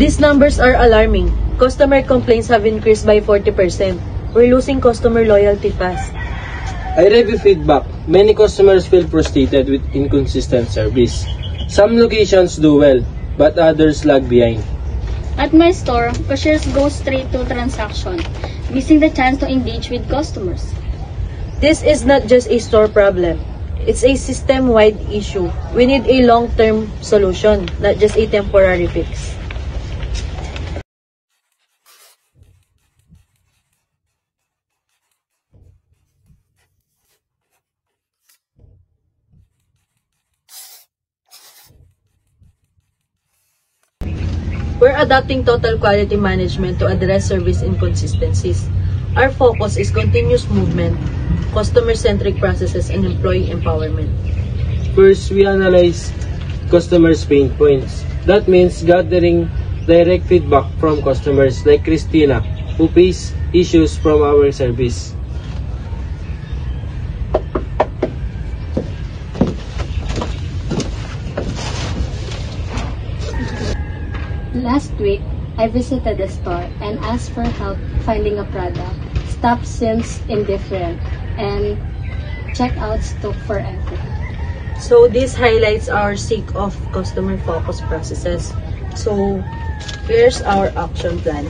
These numbers are alarming. Customer complaints have increased by 40%. We're losing customer loyalty fast. I review feedback. Many customers feel frustrated with inconsistent service. Some locations do well, but others lag behind. At my store, cashiers go straight to transaction, missing the chance to engage with customers. This is not just a store problem. It's a system-wide issue. We need a long-term solution, not just a temporary fix. We're adopting total quality management to address service inconsistencies. Our focus is continuous movement, customer-centric processes, and employee empowerment. First, we analyze customers' pain points. That means gathering direct feedback from customers like Christina, who face issues from our service. Last week, I visited the store and asked for help finding a product. Staff seems indifferent and checkouts took forever. So this highlights our sake of customer-focused processes. So here's our action plan.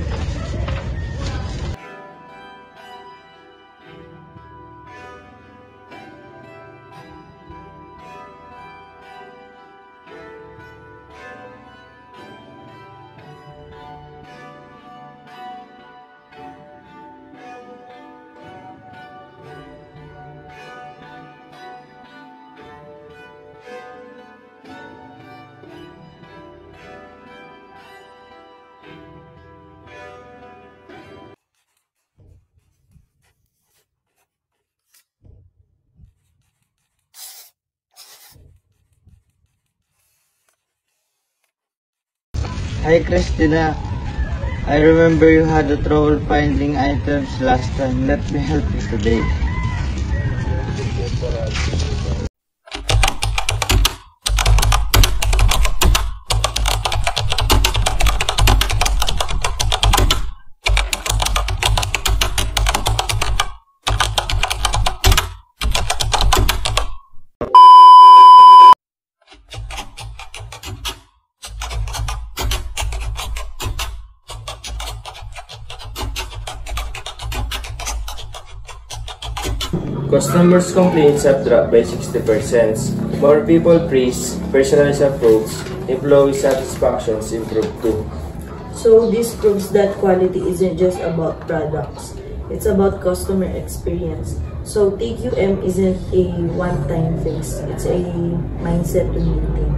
Hi Christina, I remember you had a trouble finding items last time. Let me help you today. Customers' complaints have dropped by 60%. More people praise personalized approach. Employee satisfaction improved too. So this proves that quality isn't just about products. It's about customer experience. So TQM isn't a one-time fix. It's a mindset to maintain.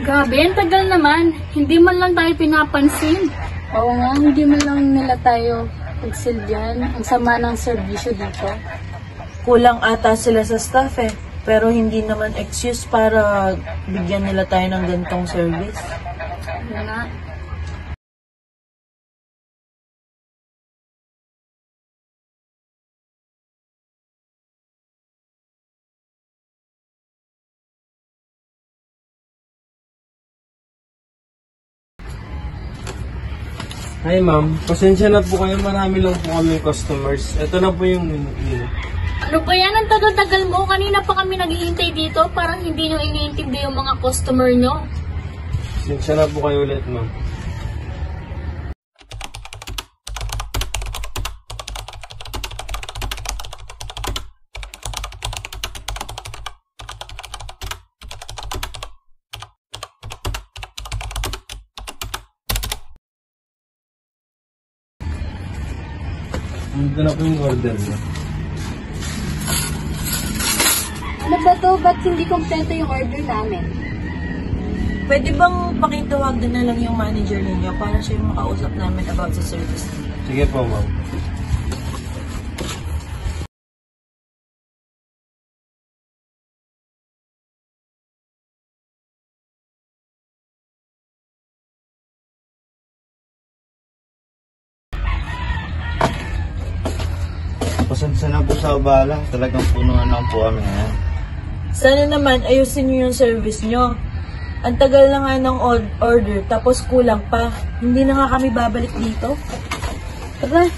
Grabe, ang tagal naman. Hindi man lang tayo pinapansin. Oo nga, hindi man lang nila tayo pagsilbihan. Ang sama ng serbisyo dito. Kulang ata sila sa staff pero hindi naman excuse para bigyan nila tayo ng ganitong service. Ano nga? Hi ma'am, pasensya na po kayo, marami lang po kami customers. Ito na po yung menu. Ano ba yan? Ang tagal-tagal mo. Kanina pa kami naghihintay dito. Parang hindi nyo iniintindi yung mga customer nyo. Pasensya na po kayo ulit ma'am. Ito na po yung order niya. Ano ba to? Ba't hindi kompleto yung order namin? Pwede bang pakitawag na lang yung manager ninyo para siya yung makausap namin about sa service? Sige po ma'am. Pasensya na po sa abala. Talagang punuan lang po kami ngayon. Sana naman ayusin niyo yung service nyo. Ang tagal na nga ng order, tapos kulang pa. Hindi na nga kami babalik dito. Tara.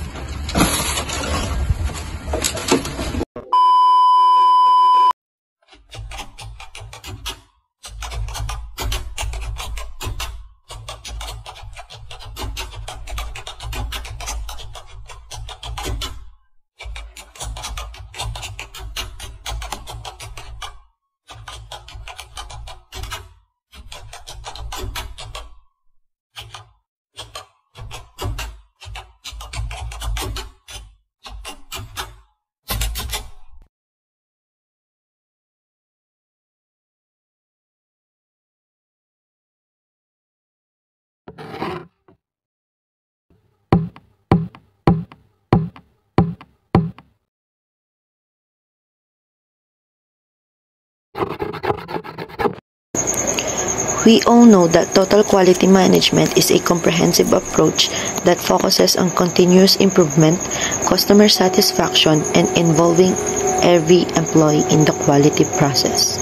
We all know that total quality management is a comprehensive approach that focuses on continuous improvement, customer satisfaction, and involving every employee in the quality process.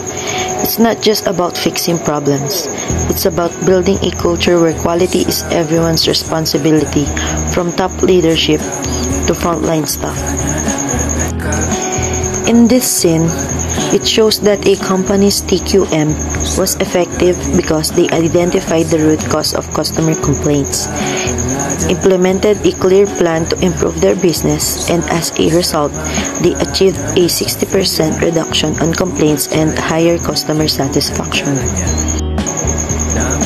It's not just about fixing problems. It's about building a culture where quality is everyone's responsibility, from top leadership to frontline staff. In this scene, it shows that a company's TQM was effective because they identified the root cause of customer complaints, implemented a clear plan to improve their business, and as a result, they achieved a 60% reduction on complaints and higher customer satisfaction.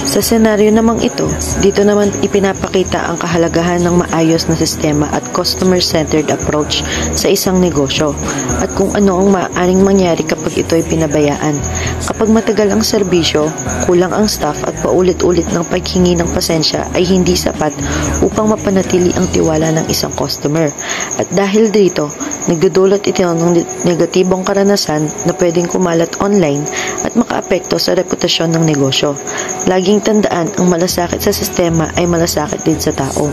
Sa senaryo namang ito, dito naman ipinapakita ang kahalagahan ng maayos na sistema at customer-centered approach sa isang negosyo at kung ano ang maaaring mangyari kapag ito ay pinabayaan. Kapag matagal ang serbisyo, kulang ang staff at paulit-ulit ng paghingi ng pasensya ay hindi sapat upang mapanatili ang tiwala ng isang customer. At dahil dito, nagdudulot ito ng negatibong karanasan na pwedeng kumalat online at makaapekto sa reputasyon ng negosyo. Laging tandaan, ang malasakit sa sistema ay malasakit din sa tao.